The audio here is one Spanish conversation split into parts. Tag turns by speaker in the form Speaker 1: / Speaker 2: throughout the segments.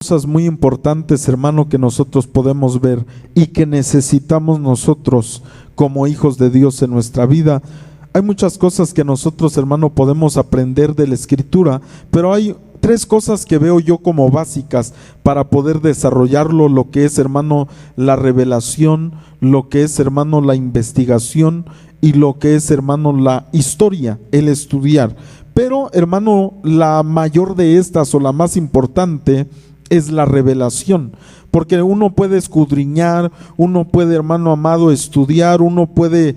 Speaker 1: Cosas muy importantes, hermano, que nosotros podemos ver y que necesitamos nosotros como hijos de Dios en nuestra vida. Hay muchas cosas que nosotros, hermano, podemos aprender de la Escritura, pero hay tres cosas que veo yo como básicas para poder desarrollarlo: lo que es, hermano, la revelación, lo que es, hermano, la investigación y lo que es, hermano, la historia, el estudiar. Pero, hermano, la mayor de estas, o la más importante, es la revelación, porque uno puede escudriñar, uno puede, hermano amado, estudiar, uno puede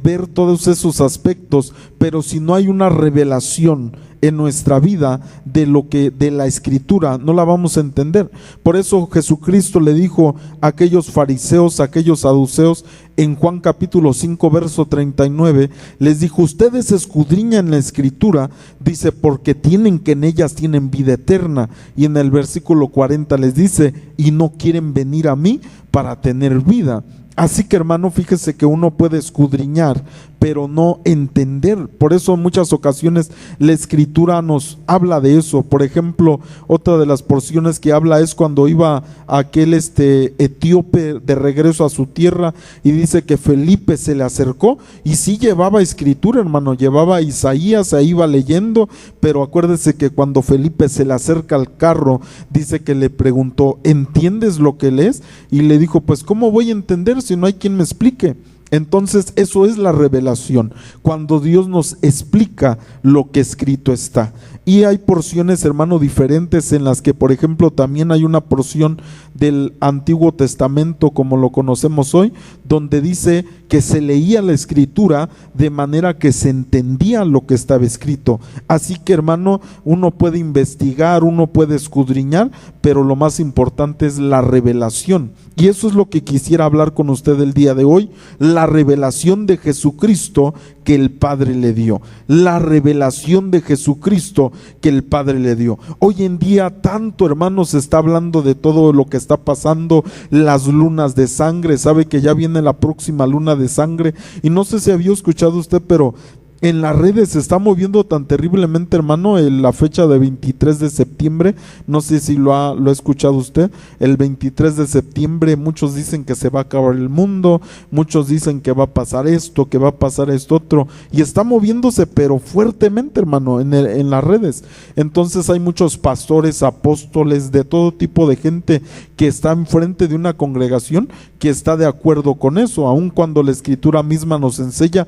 Speaker 1: ver todos esos aspectos, pero si no hay una revelación en nuestra vida de la Escritura, no la vamos a entender. Por eso Jesucristo le dijo a aquellos fariseos, a aquellos saduceos, en Juan capítulo 5 verso 39, les dijo: ustedes escudriñan la Escritura, dice, porque tienen que en ellas tienen vida eterna. Y en el versículo 40 les dice: y no quieren venir a mí para tener vida. Así que, hermano, fíjese que uno puede escudriñar, pero no entender. Por eso en muchas ocasiones la Escritura nos habla de eso. Por ejemplo, otra de las porciones que habla es cuando iba aquel etíope de regreso a su tierra, y dice que Felipe se le acercó y sí llevaba Escritura, hermano, llevaba Isaías, ahí iba leyendo, pero acuérdese que cuando Felipe se le acerca al carro, dice que le preguntó: ¿entiendes lo que lees? Y le dijo: pues ¿cómo voy a entender si no hay quien me explique? Entonces eso es la revelación, cuando Dios nos explica lo que escrito está. Y hay porciones, hermano, diferentes en las que, por ejemplo, también hay una porción del Antiguo Testamento, como lo conocemos hoy, donde dice que se leía la Escritura de manera que se entendía lo que estaba escrito. Así que, hermano, uno puede investigar, uno puede escudriñar, pero lo más importante es la revelación. Y eso es lo que quisiera hablar con usted el día de hoy: la revelación de Jesucristo que el Padre le dio. La revelación de Jesucristo que el Padre le dio. Hoy en día tanto, hermano, se está hablando de todo lo que está pasando, las lunas de sangre. Sabe que ya viene la próxima luna de sangre, y no sé si había escuchado usted, pero en las redes se está moviendo tan terriblemente, hermano, la fecha de 23 de septiembre, no sé si lo ha escuchado usted. El 23 de septiembre muchos dicen que se va a acabar el mundo, muchos dicen que va a pasar esto, que va a pasar esto otro, y está moviéndose pero fuertemente, hermano, en las redes. Entonces hay muchos pastores, apóstoles, de todo tipo de gente que está enfrente de una congregación que está de acuerdo con eso, aun cuando la Escritura misma nos enseña,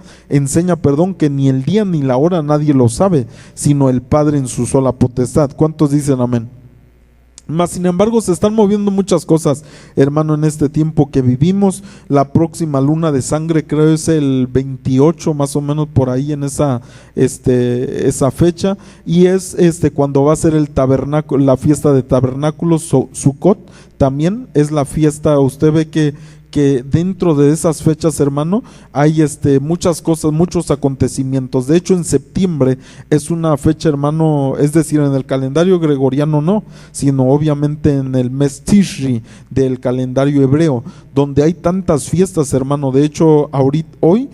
Speaker 1: que ni el día ni la hora nadie lo sabe, sino el Padre en su sola potestad. ¿Cuántos dicen amén? Mas sin embargo se están moviendo muchas cosas, hermano, en este tiempo que vivimos. La próxima luna de sangre creo es el 28, más o menos por ahí, en esa fecha, y es cuando va a ser el tabernáculo, la fiesta de tabernáculos, Sukkot. También es la fiesta. Usted ve que dentro de esas fechas, hermano, hay muchas cosas, muchos acontecimientos. De hecho, en septiembre es una fecha, hermano, es decir, en el calendario gregoriano no, sino obviamente en el mes Tishri del calendario hebreo, donde hay tantas fiestas, hermano. De hecho, hoy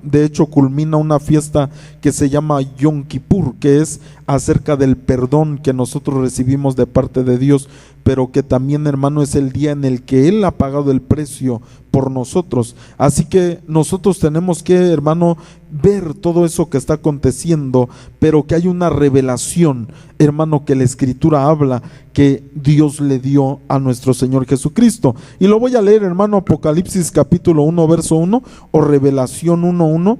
Speaker 1: de hecho culmina una fiesta que se llama Yom Kippur, que es acerca del perdón que nosotros recibimos de parte de Dios, pero que también, hermano, es el día en el que Él ha pagado el precio por nosotros. Así que nosotros tenemos que, hermano, ver todo eso que está aconteciendo, pero que hay una revelación, hermano, que la Escritura habla, que Dios le dio a nuestro Señor Jesucristo. Y lo voy a leer, hermano, Apocalipsis capítulo 1 verso 1, o Revelación 1:1.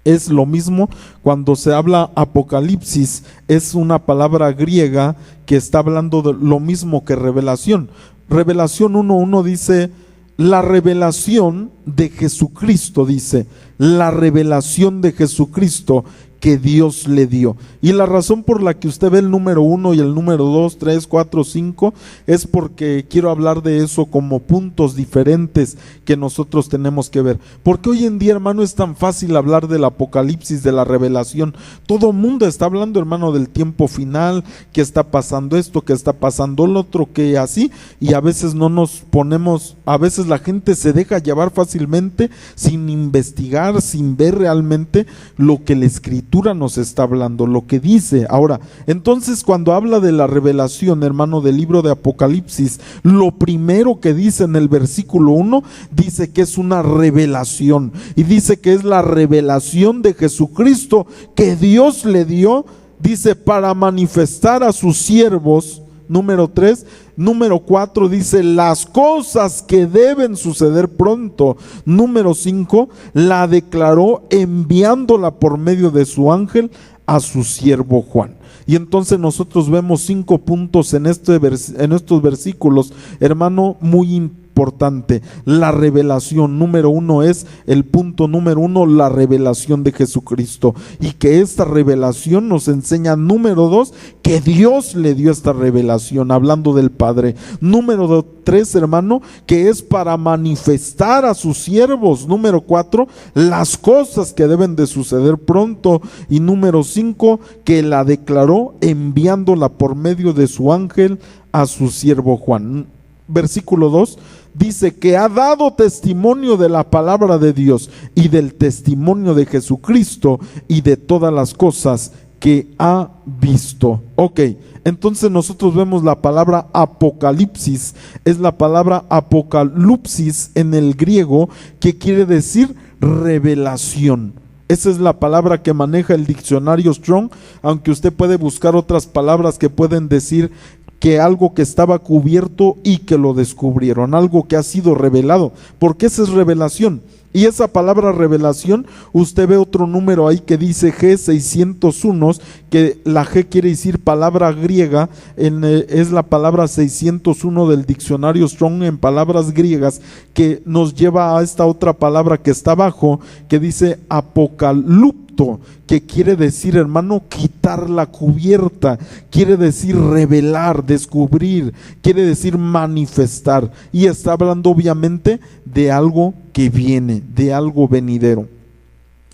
Speaker 1: Es lo mismo. Cuando se habla Apocalipsis, es una palabra griega que está hablando de lo mismo que revelación. Revelación 1:1 dice: la revelación de Jesucristo, dice, la revelación de Jesucristo que Dios le dio. Y la razón por la que usted ve el número 1 y el número 2, 3, 4, 5 es porque quiero hablar de eso como puntos diferentes que nosotros tenemos que ver. Porque hoy en día, hermano, es tan fácil hablar del Apocalipsis, de la revelación. Todo el mundo está hablando, hermano, del tiempo final, que está pasando esto, que está pasando lo otro, que así, y a veces no nos ponemos, a veces la gente se deja llevar fácilmente sin investigar, sin ver realmente lo que la Escritura Escritura nos está hablando, lo que dice. Ahora, entonces cuando habla de la revelación, hermano, del libro de Apocalipsis, lo primero que dice en el versículo 1, dice que es una revelación, y dice que es la revelación de Jesucristo que Dios le dio, dice, para manifestar a sus siervos. Número 3, número 4 dice las cosas que deben suceder pronto. Número 5, la declaró enviándola por medio de su ángel a su siervo Juan. Y entonces nosotros vemos 5 puntos en estos versículos, hermano, muy importante. La revelación, número 1 es el punto número 1, la revelación de Jesucristo, y que esta revelación nos enseña, número 2, que Dios le dio esta revelación, hablando del Padre. Número 3, hermano, que es para manifestar a sus siervos. Número 4, las cosas que deben de suceder pronto. Y número 5, que la declaró enviándola por medio de su ángel a su siervo Juan. Versículo 2 dice que ha dado testimonio de la palabra de Dios y del testimonio de Jesucristo y de todas las cosas que ha visto. Ok, entonces nosotros vemos la palabra apocalipsis, es la palabra apocalipsis en el griego, que quiere decir revelación. Esa es la palabra que maneja el diccionario Strong, aunque usted puede buscar otras palabras que pueden decir que algo que estaba cubierto y que lo descubrieron, algo que ha sido revelado, porque esa es revelación. Y esa palabra revelación, usted ve otro número ahí que dice G601, que la G quiere decir palabra griega, es la palabra 601 del diccionario Strong en palabras griegas, que nos lleva a esta otra palabra que está abajo, que dice apocalupto, que quiere decir, hermano, quitar la cubierta, quiere decir revelar, descubrir, quiere decir manifestar, y está hablando obviamente de algo que viene, de algo venidero.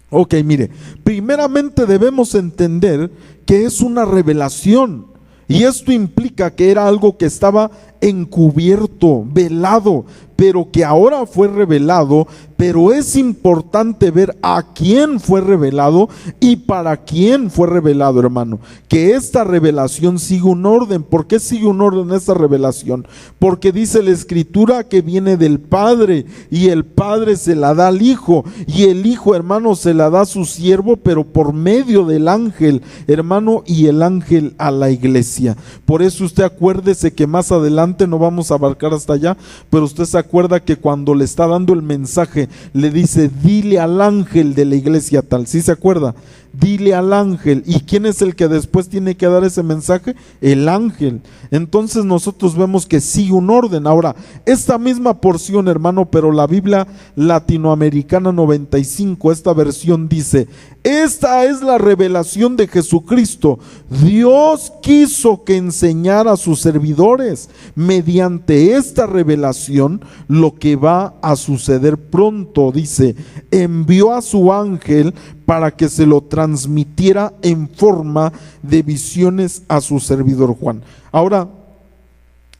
Speaker 1: Ok, mire, primeramente debemos entender que es una revelación, y esto implica que era algo que estaba encubierto, velado, pero que ahora fue revelado. Pero es importante ver a quién fue revelado y para quién fue revelado, hermano. Que esta revelación sigue un orden. ¿Por qué sigue un orden esta revelación? Porque dice la Escritura que viene del Padre, y el Padre se la da al Hijo, y el Hijo, hermano, se la da a su siervo, pero por medio del ángel, hermano, y el ángel a la iglesia. Por eso usted acuérdese que más adelante, no vamos a abarcar hasta allá, pero usted se acuerda que cuando le está dando el mensaje, le dice, dile al ángel de la iglesia tal. ¿Sí se acuerda? Dile al ángel. ¿Y quién es el que después tiene que dar ese mensaje? El ángel. Entonces nosotros vemos que sigue un orden. Ahora, esta misma porción, hermano, pero la Biblia Latinoamericana 95, esta versión dice, esta es la revelación de Jesucristo. Dios quiso que enseñara a sus servidores mediante esta revelación lo que va a suceder pronto. Dice, envió a su ángel para que se lo transmitiera en forma de visiones a su servidor Juan. Ahora,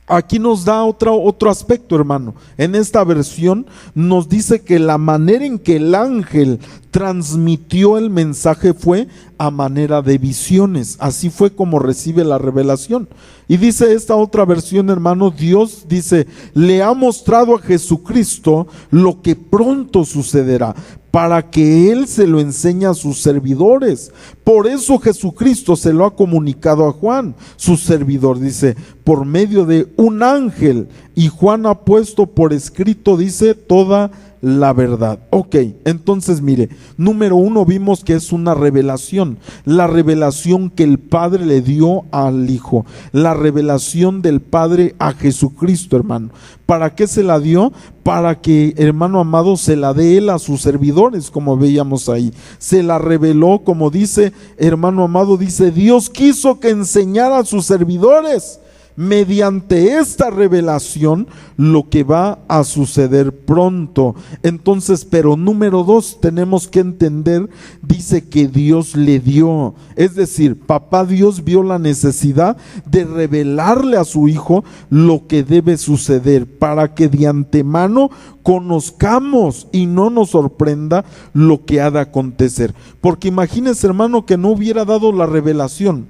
Speaker 1: aquí nos da otro aspecto, hermano. En esta versión nos dice que la manera en que el ángel transmitió el mensaje fue a manera de visiones. Así fue como recibe la revelación. Y dice esta otra versión, hermano, Dios dice, le ha mostrado a Jesucristo lo que pronto sucederá, para que Él se lo enseñe a sus servidores. Por eso Jesucristo se lo ha comunicado a Juan, su servidor, dice, por medio de un ángel. Y Juan ha puesto por escrito, dice, toda la verdad. Ok, entonces mire, número 1 vimos que es una revelación, la revelación que el Padre le dio al Hijo, la revelación del Padre a Jesucristo, hermano. ¿Para qué se la dio? Para que, hermano amado, se la dé Él a sus servidores, como veíamos ahí. Se la reveló, como dice, hermano amado, dice, Dios quiso que enseñara a sus servidores mediante esta revelación lo que va a suceder pronto. Entonces, pero número 2, tenemos que entender, dice que Dios le dio, es decir, papá Dios vio la necesidad de revelarle a su hijo lo que debe suceder para que de antemano conozcamos y no nos sorprenda lo que ha de acontecer. Porque imagínese, hermano, que no hubiera dado la revelación.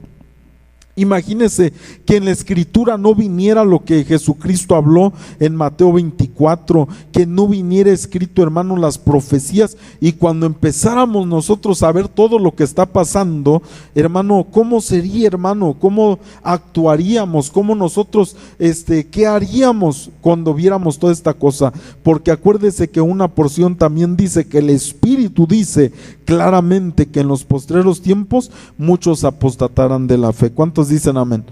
Speaker 1: Imagínese que en la escritura no viniera lo que Jesucristo habló en Mateo 24, que no viniera escrito, hermano, las profecías, y cuando empezáramos nosotros a ver todo lo que está pasando, hermano, ¿cómo sería, hermano? ¿Cómo actuaríamos? ¿Cómo nosotros, qué haríamos cuando viéramos toda esta cosa? Porque acuérdese que una porción también dice que el Espíritu dice claramente que en los postreros tiempos muchos apostatarán de la fe. ¿Cuántos dicen amén?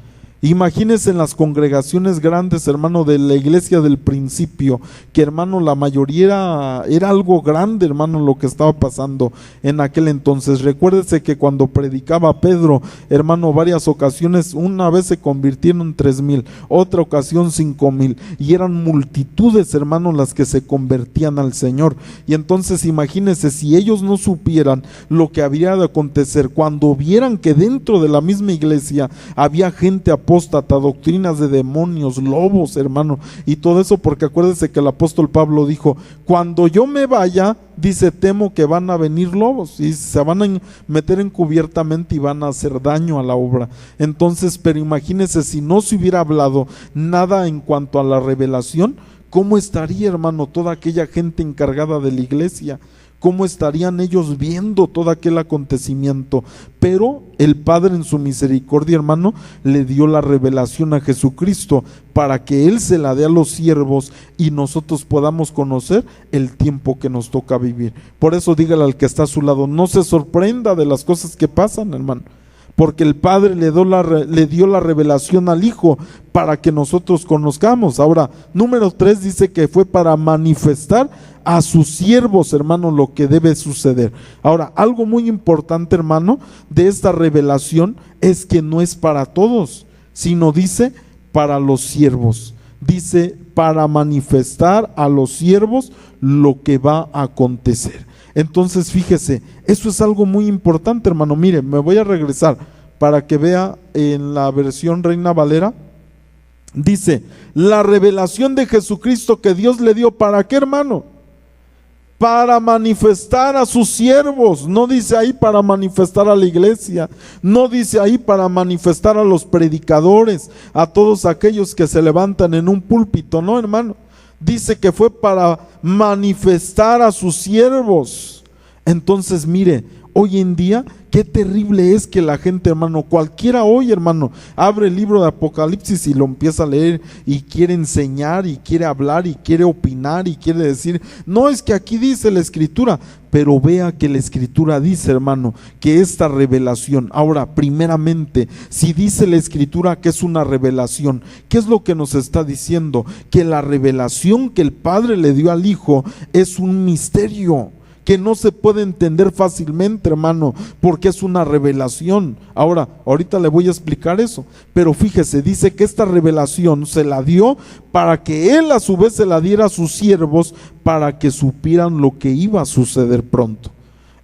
Speaker 1: Imagínense en las congregaciones grandes, hermano, de la iglesia del principio, que, hermano, la mayoría era algo grande, hermano, lo que estaba pasando en aquel entonces. Recuérdese que cuando predicaba Pedro, hermano, varias ocasiones, una vez se convirtieron en 3,000, otra ocasión 5,000, y eran multitudes, hermano, las que se convertían al Señor. Y entonces imagínense, si ellos no supieran lo que había de acontecer, cuando vieran que dentro de la misma iglesia había gente apóstata, doctrinas de demonios, lobos, hermano, y todo eso, porque acuérdese que el apóstol Pablo dijo: cuando yo me vaya, dice, temo que van a venir lobos y se van a meter encubiertamente y van a hacer daño a la obra. Entonces, pero imagínese, si no se hubiera hablado nada en cuanto a la revelación, ¿cómo estaría, hermano, toda aquella gente encargada de la iglesia? ¿Cómo estarían ellos viendo todo aquel acontecimiento? Pero el Padre, en su misericordia, hermano, le dio la revelación a Jesucristo para que Él se la dé a los siervos y nosotros podamos conocer el tiempo que nos toca vivir. Por eso dígale al que está a su lado, no se sorprenda de las cosas que pasan, hermano, porque el Padre le dio la revelación al Hijo para que nosotros conozcamos. Ahora, número 3 dice que fue para manifestar a sus siervos, hermano, lo que debe suceder. Ahora, algo muy importante, hermano, de esta revelación es que no es para todos, sino dice para los siervos. Dice para manifestar a los siervos lo que va a acontecer. Entonces, fíjese, eso es algo muy importante, hermano. Mire, me voy a regresar para que vea en la versión Reina Valera. Dice, la revelación de Jesucristo que Dios le dio, ¿para qué, hermano? Para manifestar a sus siervos. No dice ahí para manifestar a la iglesia, no dice ahí para manifestar a los predicadores, a todos aquellos que se levantan en un púlpito, no, hermano. Dice que fue para manifestar a sus siervos. Entonces, mire, hoy en día, qué terrible es que la gente, hermano, cualquiera hoy, hermano, abre el libro de Apocalipsis y lo empieza a leer y quiere enseñar y quiere hablar y quiere opinar y quiere decir, no, es que aquí dice la escritura, pero vea que la escritura dice, hermano, que esta revelación, ahora, primeramente, si dice la escritura que es una revelación, ¿qué es lo que nos está diciendo? Que la revelación que el Padre le dio al Hijo es un misterio que no se puede entender fácilmente, hermano, porque es una revelación. Ahora, ahorita le voy a explicar eso, pero fíjese, dice que esta revelación se la dio para que Él a su vez se la diera a sus siervos para que supieran lo que iba a suceder pronto.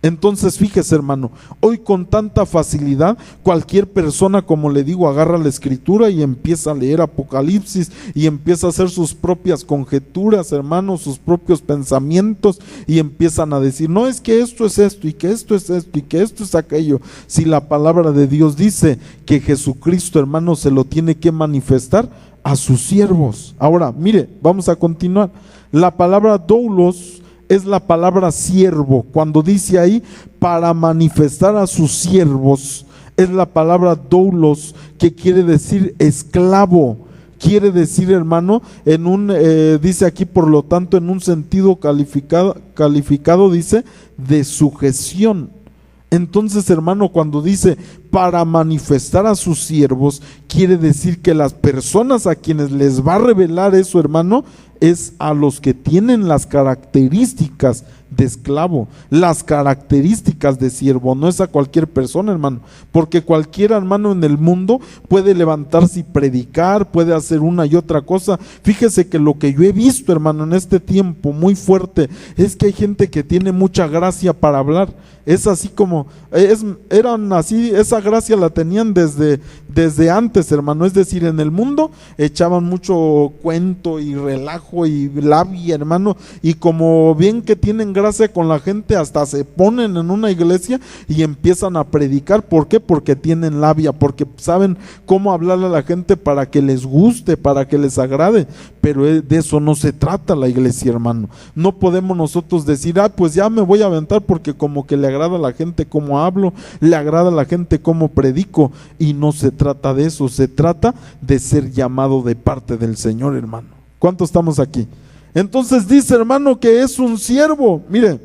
Speaker 1: Entonces, fíjese, hermano, hoy con tanta facilidad cualquier persona, como le digo, agarra la escritura y empieza a leer Apocalipsis y empieza a hacer sus propias conjeturas, hermano, sus propios pensamientos, y empiezan a decir, no, es que esto es esto y que esto es esto y que esto es aquello. Si la palabra de Dios dice que Jesucristo, hermano, se lo tiene que manifestar a sus siervos. Ahora, mire, vamos a continuar. La palabra doulos es la palabra siervo. Cuando dice ahí para manifestar a sus siervos, es la palabra doulos, que quiere decir esclavo. Quiere decir, hermano, en un dice aquí, por lo tanto, en un sentido calificado dice de sujeción. Entonces, hermano, cuando dice para manifestar a sus siervos, quiere decir que las personas a quienes les va a revelar eso, hermano, es a los que tienen las características de esclavo, las características de siervo. No es a cualquier persona, hermano, porque cualquier hermano en el mundo puede levantarse y predicar, puede hacer una y otra cosa. Fíjese que lo que yo he visto, hermano, en este tiempo muy fuerte, es que hay gente que tiene mucha gracia para hablar. Es así como, eran así, esa gracia la tenían desde antes, hermano. Es decir, en el mundo echaban mucho cuento y relajo y labia, hermano, y como bien que tienen gracia con la gente, hasta se ponen en una iglesia y empiezan a predicar. ¿Por qué? Porque tienen labia, porque saben cómo hablarle a la gente para que les guste, para que les agrade. Pero de eso no se trata la iglesia, hermano. No podemos nosotros decir, pues ya me voy a aventar porque como que le agrada a la gente cómo hablo, le agrada a la gente cómo predico, y no se trata de eso. Se trata de ser llamado de parte del Señor, hermano. ¿Cuántos estamos aquí? Entonces dice, hermano, que es un siervo. Mire,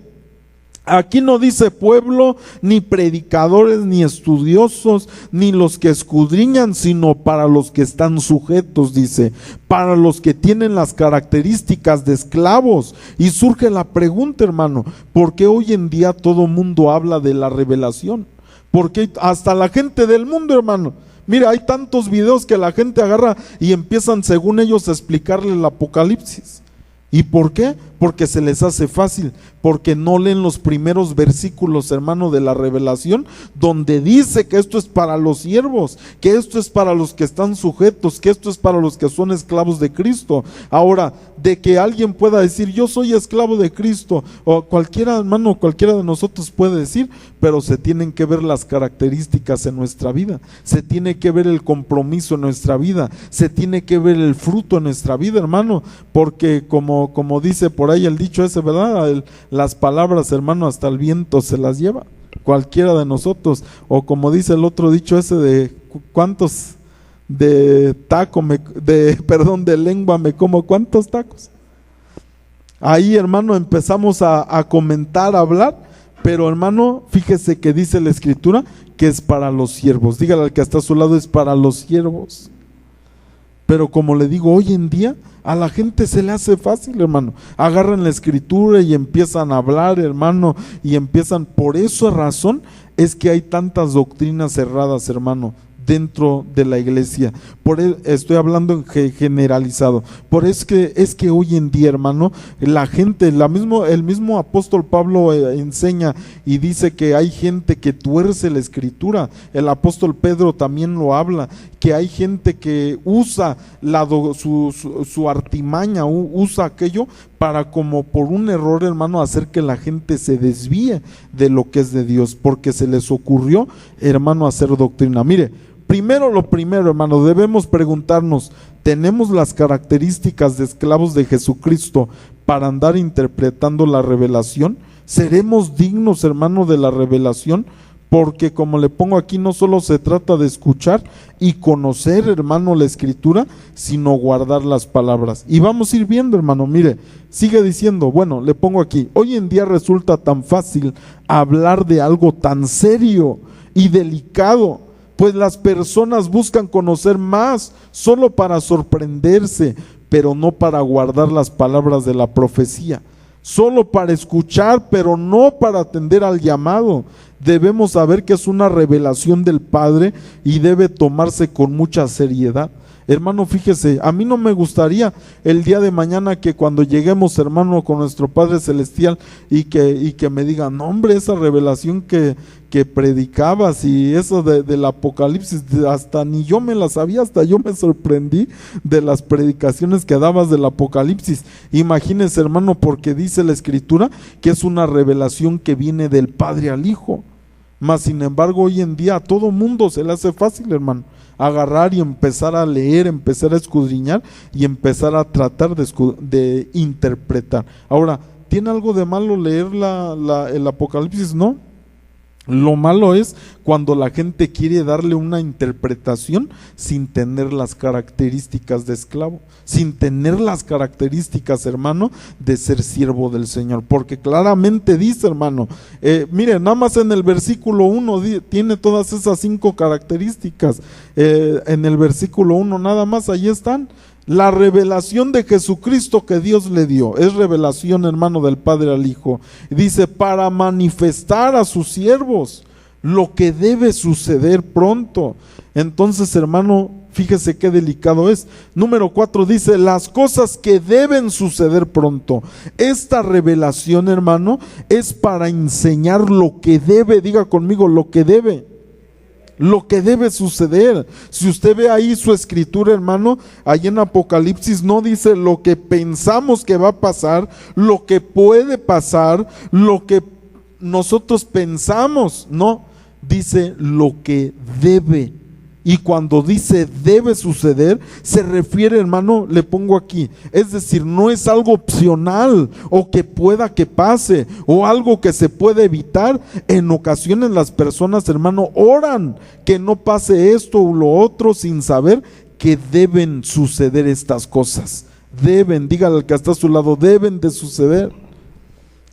Speaker 1: aquí no dice pueblo, ni predicadores, ni estudiosos, ni los que escudriñan, sino para los que están sujetos, dice, para los que tienen las características de esclavos. Y surge la pregunta, hermano, ¿por qué hoy en día todo mundo habla de la revelación? Porque hasta la gente del mundo, hermano, mira, hay tantos videos que la gente agarra y empiezan, según ellos, a explicarle el Apocalipsis. ¿Y por qué? Porque se les hace fácil, porque no leen los primeros versículos, hermano, de la revelación, donde dice que esto es para los siervos, que esto es para los que están sujetos, que esto es para los que son esclavos de Cristo. Ahora, de que alguien pueda decir, yo soy esclavo de Cristo, o cualquiera, hermano, cualquiera de nosotros puede decir, pero se tienen que ver las características en nuestra vida, se tiene que ver el compromiso en nuestra vida, se tiene que ver el fruto en nuestra vida, hermano, porque como dice por ahí el dicho ese, ¿verdad? Las palabras, hermano, hasta el viento se las lleva, cualquiera de nosotros. O como dice el otro dicho ese de cuántos de lengua me como, ¿cuántos tacos? Ahí, hermano, empezamos a comentar, a hablar, pero, hermano, fíjese que dice la Escritura que es para los siervos. Dígale al que está a su lado, es para los siervos. Pero como le digo, hoy en día a la gente se le hace fácil, hermano. Agarran la Escritura y empiezan a hablar, hermano, y empiezan. Por esa razón es que hay tantas doctrinas erradas, hermano, dentro de la iglesia. Estoy hablando en generalizado. Por es que hoy en día, hermano, la gente, el mismo apóstol Pablo enseña y dice que hay gente que tuerce la Escritura. El apóstol Pedro también lo habla, que hay gente que usa su artimaña, usa aquello para, como por un error, hermano, hacer que la gente se desvíe de lo que es de Dios, porque se les ocurrió, hermano, hacer doctrina. Mire, lo primero, hermano, debemos preguntarnos, ¿tenemos las características de esclavos de Jesucristo para andar interpretando la revelación? ¿Seremos dignos, hermano, de la revelación? Porque, como le pongo aquí, no solo se trata de escuchar y conocer, hermano, la Escritura, sino guardar las palabras. Y vamos a ir viendo, hermano, mire, sigue diciendo, bueno, le pongo aquí, hoy en día resulta tan fácil hablar de algo tan serio y delicado, pues las personas buscan conocer más solo para sorprenderse, pero no para guardar las palabras de la profecía, solo para escuchar, pero no para atender al llamado. Debemos saber que es una revelación del Padre y debe tomarse con mucha seriedad. Hermano, fíjese, a mí no me gustaría el día de mañana que cuando lleguemos, hermano, con nuestro Padre Celestial y que me digan, no, hombre, esa revelación que predicabas y eso del Apocalipsis, hasta ni yo me la sabía, hasta yo me sorprendí de las predicaciones que dabas del Apocalipsis. Imagínese, hermano, porque dice la Escritura que es una revelación que viene del Padre al Hijo. Mas, sin embargo, hoy en día a todo mundo se le hace fácil, hermano, agarrar y empezar a leer, empezar a escudriñar y empezar a tratar de interpretar. Ahora, ¿tiene algo de malo leer el Apocalipsis? No. Lo malo es cuando la gente quiere darle una interpretación sin tener las características de esclavo, sin tener las características, hermano, de ser siervo del Señor, porque claramente dice, hermano, mire, nada más en el versículo 1 tiene todas esas 5 características, en el versículo 1 nada más, ahí están. La revelación de Jesucristo que Dios le dio es revelación, hermano, del Padre al Hijo. Dice, para manifestar a sus siervos lo que debe suceder pronto. Entonces, hermano, fíjese qué delicado es. Número 4 dice, las cosas que deben suceder pronto. Esta revelación, hermano, es para enseñar lo que debe, diga conmigo, lo que debe suceder. Si usted ve ahí su escritura, hermano, ahí en Apocalipsis no dice lo que pensamos que va a pasar, lo que puede pasar, lo que nosotros pensamos, no, dice lo que debe. Y cuando dice debe suceder, se refiere, hermano, le pongo aquí, es decir, no es algo opcional o que pueda que pase o algo que se puede evitar. En ocasiones las personas, hermano, oran que no pase esto o lo otro sin saber que deben suceder estas cosas. Deben, dígale al que está a su lado, deben de suceder.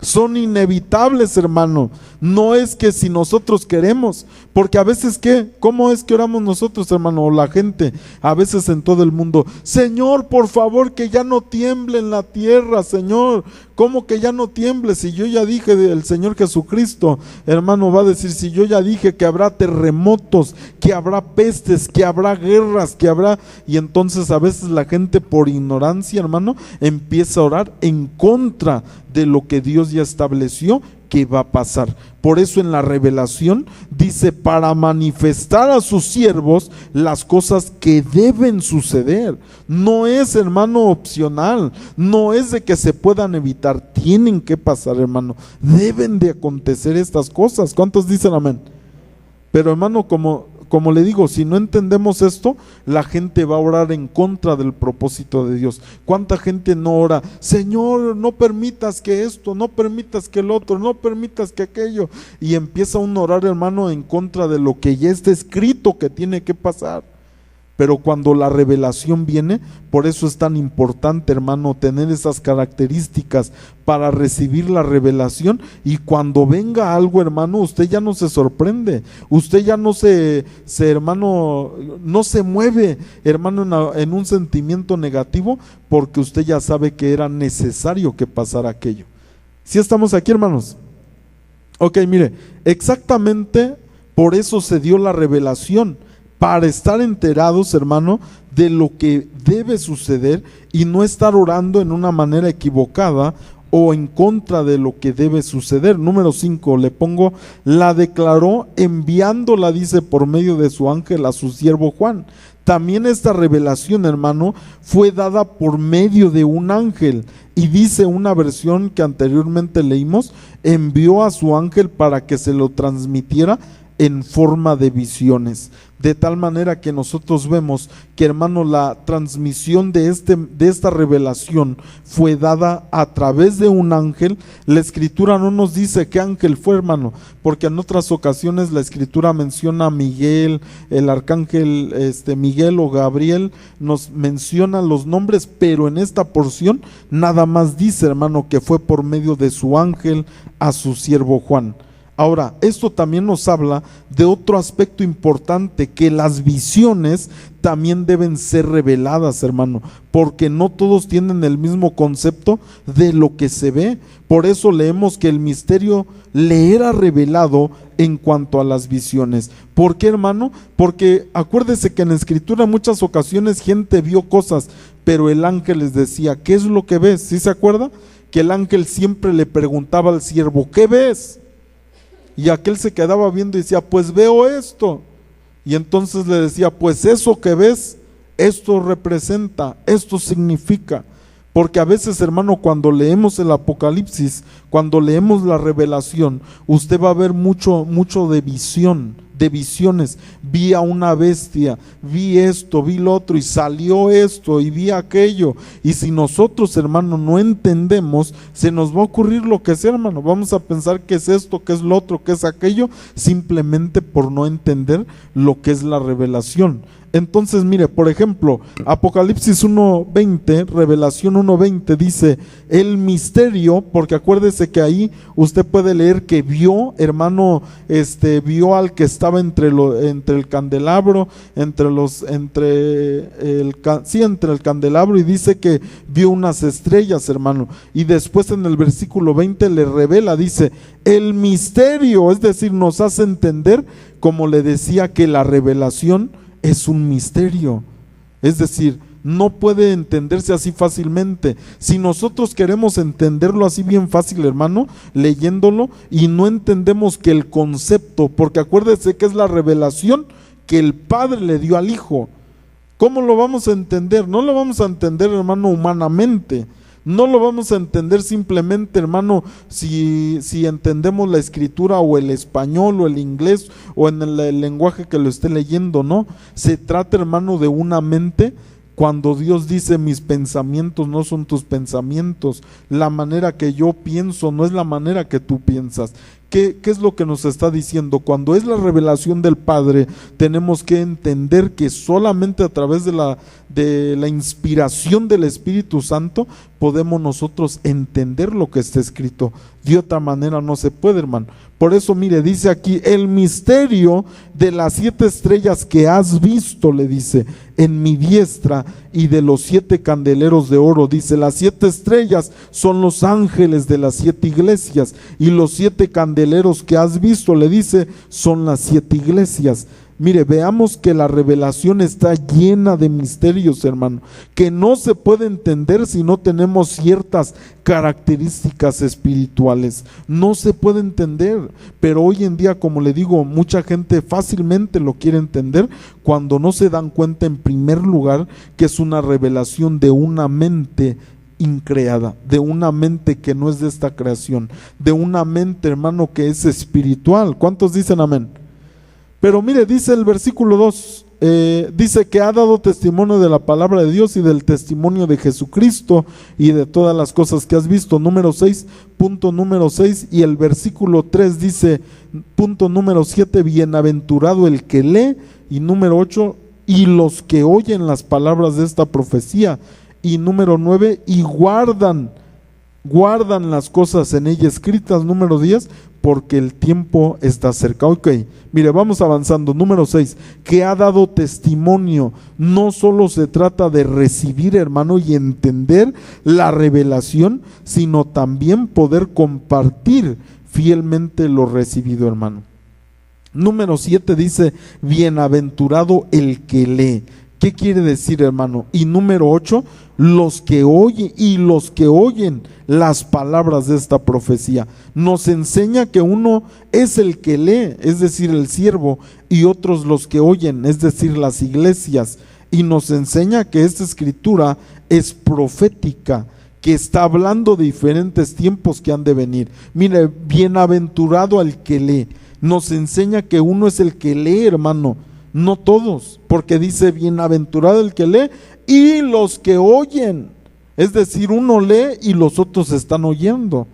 Speaker 1: Son inevitables, hermano. No es que si nosotros queremos, porque a veces, ¿qué? ¿Cómo es que oramos nosotros, hermano? O la gente, a veces en todo el mundo, Señor, por favor, que ya no tiemble en la tierra, Señor. ¿Cómo que ya no tiemble? Si yo ya dije, el Señor Jesucristo, hermano, va a decir, si yo ya dije que habrá terremotos, que habrá pestes, que habrá guerras, que habrá... Y entonces a veces la gente por ignorancia, hermano, empieza a orar en contra de lo que Dios ya estableció que va a pasar. Por eso en la revelación dice, para manifestar a sus siervos las cosas que deben suceder. No es, hermano, opcional, no es de que se puedan evitar, tienen que pasar, hermano. Deben de acontecer estas cosas. ¿Cuántos dicen amén? Pero, hermano, como le digo, si no entendemos esto, la gente va a orar en contra del propósito de Dios. ¿Cuánta gente no ora? Señor, no permitas que esto, no permitas que el otro, no permitas que aquello. Y empieza uno a orar, hermano, en contra de lo que ya está escrito que tiene que pasar. Pero cuando la revelación viene, por eso es tan importante, hermano, tener esas características para recibir la revelación. Y cuando venga algo, hermano, usted ya no se sorprende, usted ya no hermano, no se mueve, hermano, en un sentimiento negativo, porque usted ya sabe que era necesario que pasara aquello. ¿Sí estamos aquí, hermanos? Ok, mire, exactamente por eso se dio la revelación, para estar enterados, hermano, de lo que debe suceder y no estar orando en una manera equivocada o en contra de lo que debe suceder. Número 5, le pongo, la declaró enviándola, dice, por medio de su ángel a su siervo Juan. También esta revelación, hermano, fue dada por medio de un ángel. Y dice una versión que anteriormente leímos, envió a su ángel para que se lo transmitiera en forma de visiones. De tal manera que nosotros vemos que, hermano, la transmisión de esta revelación fue dada a través de un ángel. La escritura no nos dice qué ángel fue, hermano, porque en otras ocasiones la escritura menciona a Miguel, el arcángel Miguel o Gabriel, nos menciona los nombres, pero en esta porción nada más dice, hermano, que fue por medio de su ángel a su siervo Juan. Ahora, esto también nos habla de otro aspecto importante, que las visiones también deben ser reveladas, hermano, porque no todos tienen el mismo concepto de lo que se ve. Por eso leemos que el misterio le era revelado en cuanto a las visiones. ¿Por qué, hermano? Porque acuérdese que en la escritura en muchas ocasiones gente vio cosas, pero el ángel les decía, ¿qué es lo que ves? ¿Sí se acuerda? Que el ángel siempre le preguntaba al siervo, ¿qué ves? Y aquel se quedaba viendo y decía, pues veo esto. Y entonces le decía, pues eso que ves, esto representa, esto significa. Porque a veces, hermano, cuando leemos el Apocalipsis, cuando leemos la revelación, usted va a ver mucho de visión, de visiones. Vi a una bestia, vi esto, vi lo otro, y salió esto, y vi aquello. Y si nosotros, hermano, no entendemos, se nos va a ocurrir lo que sea, hermano. Vamos a pensar que es esto, que es lo otro, que es aquello, simplemente por no entender lo que es la revelación. Entonces, mire, por ejemplo, Apocalipsis 1:20, Revelación 1:20 dice el misterio, porque acuérdese que ahí usted puede leer que vio, hermano, vio al que estaba entre el candelabro, entre el candelabro, y dice que vio unas estrellas, hermano. Y después en el versículo 20 le revela, dice el misterio, es decir, nos hace entender, como le decía, que la revelación es un misterio, es decir, no puede entenderse así fácilmente. Si nosotros queremos entenderlo así bien fácil, hermano, leyéndolo, y no entendemos que el concepto, porque acuérdese que es la revelación que el Padre le dio al Hijo, ¿cómo lo vamos a entender? No lo vamos a entender, hermano, humanamente. No lo vamos a entender simplemente, hermano, si entendemos la escritura o el español o el inglés o en el lenguaje que lo esté leyendo, no. Se trata, hermano, de una mente. Cuando Dios dice mis pensamientos no son tus pensamientos, la manera que yo pienso no es la manera que tú piensas. ¿Qué es lo que nos está diciendo? Cuando es la revelación del Padre, tenemos que entender que solamente a través de la inspiración del Espíritu Santo podemos nosotros entender lo que está escrito. De otra manera no se puede, hermano. Por eso, mire, dice aquí, el misterio de las 7 estrellas que has visto, le dice, en mi diestra, y de los 7 candeleros de oro. Dice, las 7 estrellas son los ángeles de las 7 iglesias, y los 7 candeleros que has visto, le dice, son las 7 iglesias. Mire, veamos que la revelación está llena de misterios, hermano, que no se puede entender si no tenemos ciertas características espirituales. No se puede entender, pero hoy en día, como le digo, mucha gente fácilmente lo quiere entender cuando no se dan cuenta, en primer lugar, que es una revelación de una mente increada, de una mente que no es de esta creación, de una mente, hermano, que es espiritual. ¿Cuántos dicen amén? Pero mire, dice el versículo 2, dice que ha dado testimonio de la palabra de Dios y del testimonio de Jesucristo y de todas las cosas que has visto. Número 6, punto número 6, y el versículo 3 dice, punto número 7, bienaventurado el que lee, y número 8, y los que oyen las palabras de esta profecía, y número 9, y guardan las cosas en ella escritas. Número 10, porque el tiempo está cerca. Ok, mire, vamos avanzando. Número 6, que ha dado testimonio. No solo se trata de recibir, hermano, y entender la revelación, sino también poder compartir fielmente lo recibido, hermano. Número 7 dice, bienaventurado el que lee. ¿Qué quiere decir, hermano? Y número 8, los que oyen las palabras de esta profecía. Nos enseña que uno es el que lee, es decir, el siervo, y otros los que oyen, es decir, las iglesias. Y nos enseña que esta escritura es profética, que está hablando de diferentes tiempos que han de venir. Mire, bienaventurado al que lee. Nos enseña que uno es el que lee, hermano. No todos, porque dice bienaventurado el que lee y los que oyen. Es decir, uno lee y los otros están oyendo.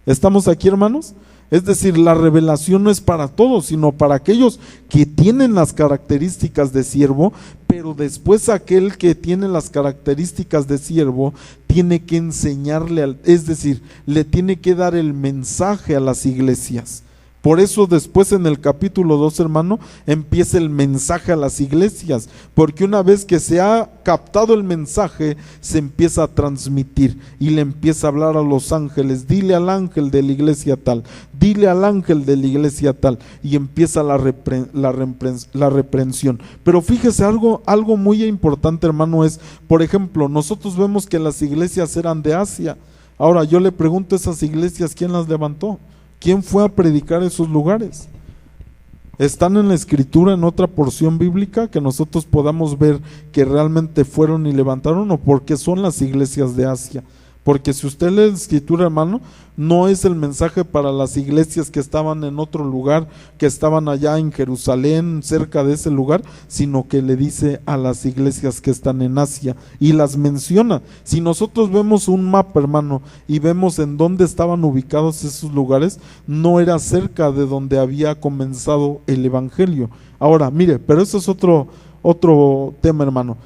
Speaker 1: ¿Estamos aquí, hermanos? Es decir, la revelación no es para todos, sino para aquellos que tienen las características de siervo, pero después aquel que tiene las características de siervo tiene que enseñarle, es decir, le tiene que dar el mensaje a las iglesias. Por eso después en el capítulo 2, hermano, empieza el mensaje a las iglesias, porque una vez que se ha captado el mensaje, se empieza a transmitir y le empieza a hablar a los ángeles. Dile al ángel de la iglesia tal, dile al ángel de la iglesia tal, y empieza la reprensión. Pero fíjese, algo muy importante, hermano, es, por ejemplo, nosotros vemos que las iglesias eran de Asia. Ahora yo le pregunto, esas iglesias, ¿quién las levantó? ¿Quién fue a predicar esos lugares? ¿Están en la escritura, en otra porción bíblica que nosotros podamos ver que realmente fueron y levantaron, o porque son las iglesias de Asia? Porque si usted lee la escritura, hermano, no es el mensaje para las iglesias que estaban en otro lugar, que estaban allá en Jerusalén, cerca de ese lugar, sino que le dice a las iglesias que están en Asia y las menciona. Si nosotros vemos un mapa, hermano, y vemos en dónde estaban ubicados esos lugares, no era cerca de donde había comenzado el evangelio. Ahora, mire, pero eso es otro otro tema, hermano.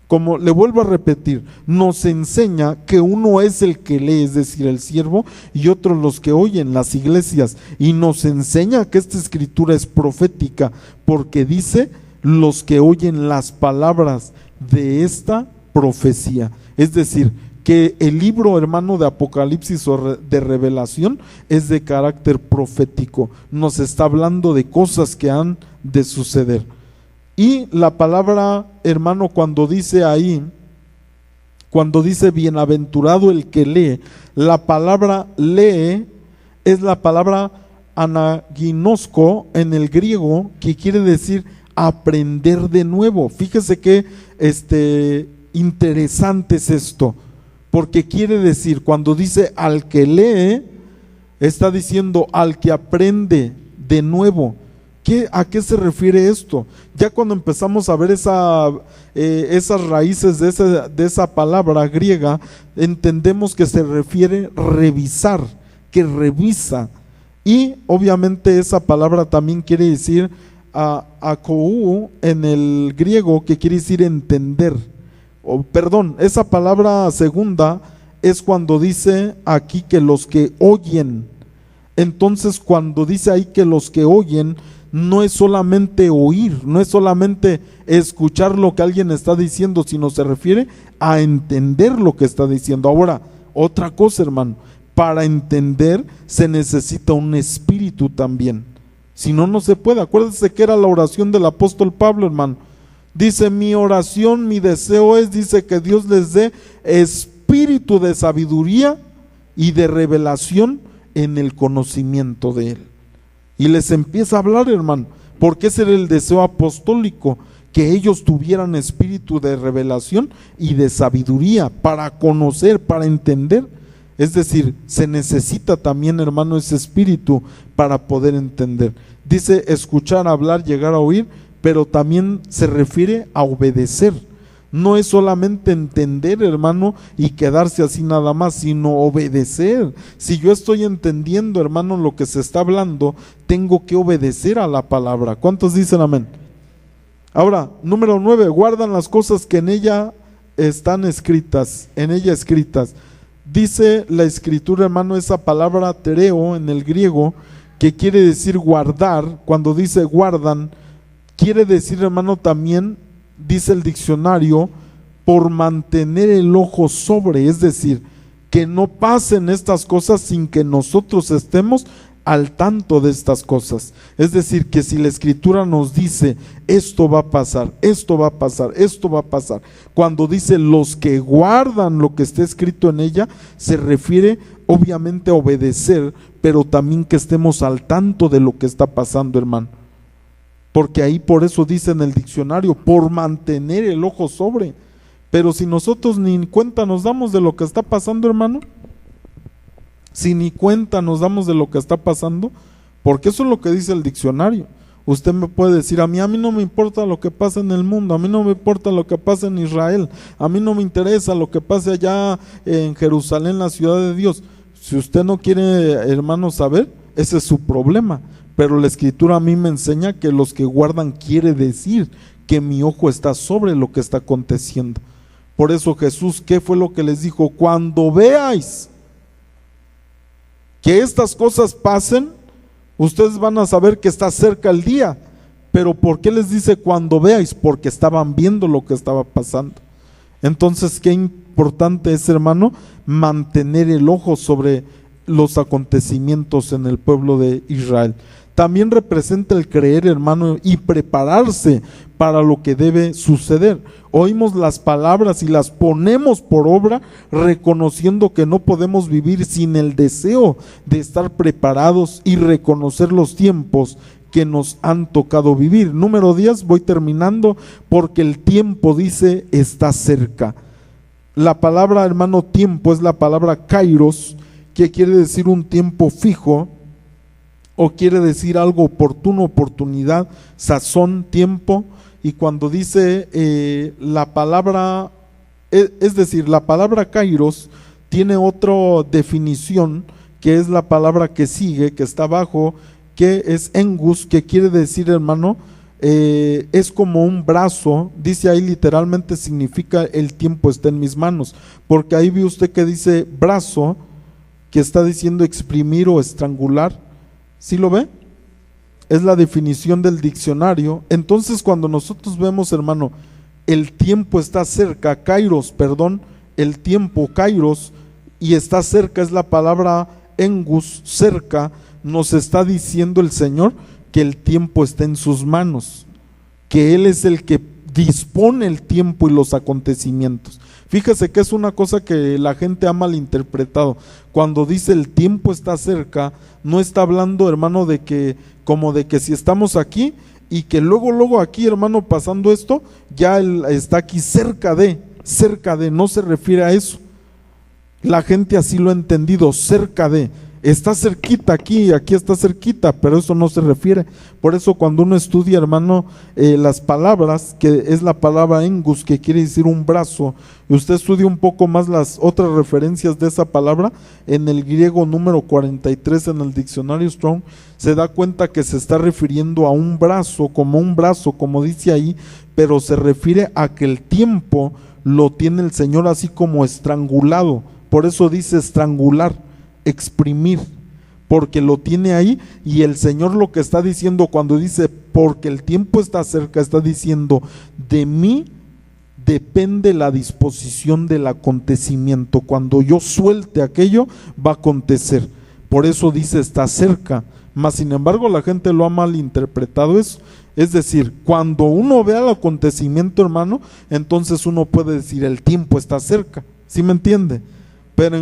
Speaker 1: Como le vuelvo a repetir, nos enseña que uno es el que lee, es decir, el siervo, y otros los que oyen, las iglesias, y nos enseña que esta escritura es profética, porque dice los que oyen las palabras de esta profecía. Es decir, que el libro, hermano, de Apocalipsis o de Revelación es de carácter profético, nos está hablando de cosas que han de suceder. Y la palabra, hermano, cuando dice ahí, cuando dice bienaventurado el que lee, la palabra lee es la palabra anaginosko en el griego, que quiere decir aprender de nuevo. Fíjese que interesante es esto, porque quiere decir, cuando dice al que lee, está diciendo al que aprende de nuevo. ¿A qué se refiere esto? Ya cuando empezamos a ver esas raíces de esa palabra griega, entendemos que se refiere revisar, que revisa. Y obviamente esa palabra también quiere decir akou en el griego, que quiere decir entender. Esa palabra segunda es cuando dice aquí que los que oyen. Entonces, cuando dice ahí que los que oyen, no es solamente oír, no es solamente escuchar lo que alguien está diciendo, sino se refiere a entender lo que está diciendo. Ahora, otra cosa, hermano, para entender se necesita un espíritu también. Si no, no se puede. Acuérdense que era la oración del apóstol Pablo, hermano. Dice, mi oración, mi deseo es, dice, que Dios les dé espíritu de sabiduría y de revelación en el conocimiento de Él. Y les empieza a hablar, hermano, porque ese era el deseo apostólico, que ellos tuvieran espíritu de revelación y de sabiduría para conocer, para entender. Es decir, se necesita también, hermano, ese espíritu para poder entender. Dice escuchar, hablar, llegar a oír, pero también se refiere a obedecer. No es solamente entender, hermano, y quedarse así nada más, sino obedecer. Si yo estoy entendiendo, hermano, lo que se está hablando, tengo que obedecer a la palabra. ¿Cuántos dicen amén? Ahora, número 9, guardan las cosas que en ella están escritas, Dice la escritura, hermano, esa palabra tereo en el griego, que quiere decir guardar. Cuando dice guardan, quiere decir, hermano, también, dice el diccionario, por mantener el ojo sobre, es decir, que no pasen estas cosas sin que nosotros estemos al tanto de estas cosas. Es decir, que si la escritura nos dice esto va a pasar, esto va a pasar, esto va a pasar, cuando dice los que guardan lo que está escrito en ella, se refiere obviamente a obedecer, pero también que estemos al tanto de lo que está pasando, hermano. Porque ahí por eso dice en el diccionario, por mantener el ojo sobre. Pero si nosotros ni cuenta nos damos de lo que está pasando, hermano, si ni cuenta nos damos de lo que está pasando, porque eso es lo que dice el diccionario. Usted me puede decir, a mí no me importa lo que pasa en el mundo, a mí no me importa lo que pasa en Israel, a mí no me interesa lo que pase allá en Jerusalén, la ciudad de Dios. Si usted no quiere, hermano, saber, ese es su problema. Pero la escritura a mí me enseña que los que guardan quiere decir que mi ojo está sobre lo que está aconteciendo. Por eso Jesús, ¿qué fue lo que les dijo? Cuando veáis que estas cosas pasen, ustedes van a saber que está cerca el día. Pero ¿por qué les dice cuando veáis? Porque estaban viendo lo que estaba pasando. Entonces, qué importante es, hermano, mantener el ojo sobre los acontecimientos en el pueblo de Israel. También representa el creer, hermano, y prepararse para lo que debe suceder. Oímos las palabras y las ponemos por obra, reconociendo que no podemos vivir sin el deseo de estar preparados y reconocer los tiempos que nos han tocado vivir. Número 10, voy terminando, porque el tiempo, dice, está cerca. La palabra, hermano, tiempo es la palabra kairos, que quiere decir un tiempo fijo, o quiere decir algo oportuno, oportunidad, sazón, tiempo. Y cuando dice la palabra, es decir, la palabra kairos tiene otra definición, que es la palabra que sigue, que está abajo, que es engus, que quiere decir, hermano, es como un brazo, dice ahí literalmente significa el tiempo está en mis manos, porque ahí ve usted que dice brazo, que está diciendo exprimir o estrangular, ¿sí lo ve? Es la definición del diccionario. Entonces cuando nosotros vemos, hermano, el tiempo está cerca, kairos, perdón, el tiempo, kairos, y está cerca, es la palabra engus, cerca, nos está diciendo el Señor que el tiempo está en sus manos, que Él es el que dispone el tiempo y los acontecimientos. Fíjese que es una cosa que la gente ha malinterpretado. Cuando dice el tiempo está cerca, no está hablando, hermano, de que, como de que si estamos aquí y que luego aquí, hermano, pasando esto, ya Él está aquí cerca de, no se refiere a eso. La gente así lo ha entendido, cerca de. Está cerquita aquí está cerquita, pero eso no se refiere. Por eso cuando uno estudia, hermano, las palabras, que es la palabra engus, que quiere decir un brazo, y usted estudia un poco más las otras referencias de esa palabra, en el griego número 43 en el diccionario Strong, se da cuenta que se está refiriendo a un brazo, como dice ahí, pero se refiere a que el tiempo lo tiene el Señor así como estrangulado. Por eso dice estrangular, exprimir, porque lo tiene ahí, y el Señor lo que está diciendo cuando dice porque el tiempo está cerca, está diciendo de mí depende la disposición del acontecimiento. Cuando yo suelte aquello va a acontecer. Por eso dice está cerca. Mas sin embargo la gente lo ha malinterpretado eso. Es decir, cuando uno vea el acontecimiento, hermano, entonces uno puede decir el tiempo está cerca. ¿Sí me entiende? Pero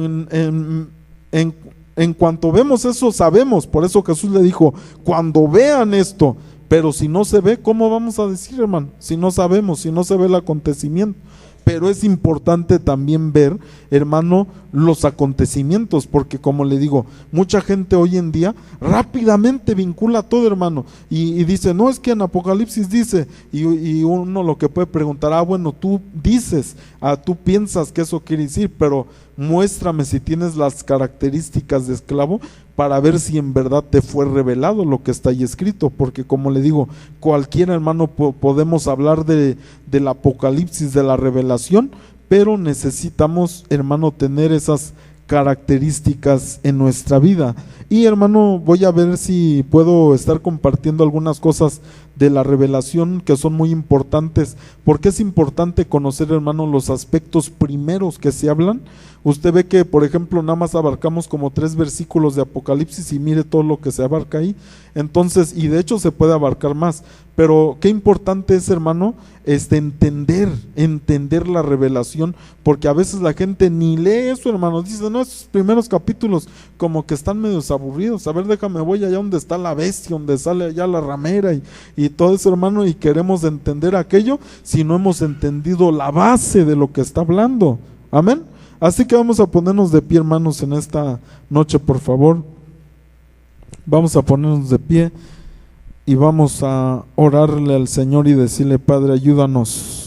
Speaker 1: en cuanto vemos eso, sabemos. Por eso Jesús le dijo, cuando vean esto. Pero si no se ve, ¿cómo vamos a decir, hermano? Si no sabemos, si no se ve el acontecimiento. Pero es importante también ver, hermano, los acontecimientos, porque como le digo, mucha gente hoy en día rápidamente vincula todo, hermano, y dice, no, es que en Apocalipsis dice, y uno lo que puede preguntar, bueno, tú dices, tú piensas que eso quiere decir, pero muéstrame si tienes las características de esclavo para ver si en verdad te fue revelado lo que está ahí escrito, porque como le digo, cualquier hermano podemos hablar del Apocalipsis, de la revelación, pero necesitamos, hermano, tener esas características en nuestra vida. Y hermano, voy a ver si puedo estar compartiendo algunas cosas de la revelación que son muy importantes, porque es importante conocer, hermano, los aspectos primeros que se hablan. Usted ve que, por ejemplo, nada más abarcamos como 3 versículos de Apocalipsis y mire todo lo que se abarca ahí. Entonces, y de hecho se puede abarcar más, pero qué importante es, hermano, entender la revelación, porque a veces la gente ni lee eso, hermano. Dice, no, esos primeros capítulos como que están medio aburridos. A ver, déjame, voy allá donde está la bestia, donde sale allá la ramera y todo eso, hermano, y queremos entender aquello si no hemos entendido la base de lo que está hablando. Amén. Así que vamos a ponernos de pie, hermanos, en esta noche, por favor. Vamos a ponernos de pie y vamos a orarle al Señor y decirle, Padre, ayúdanos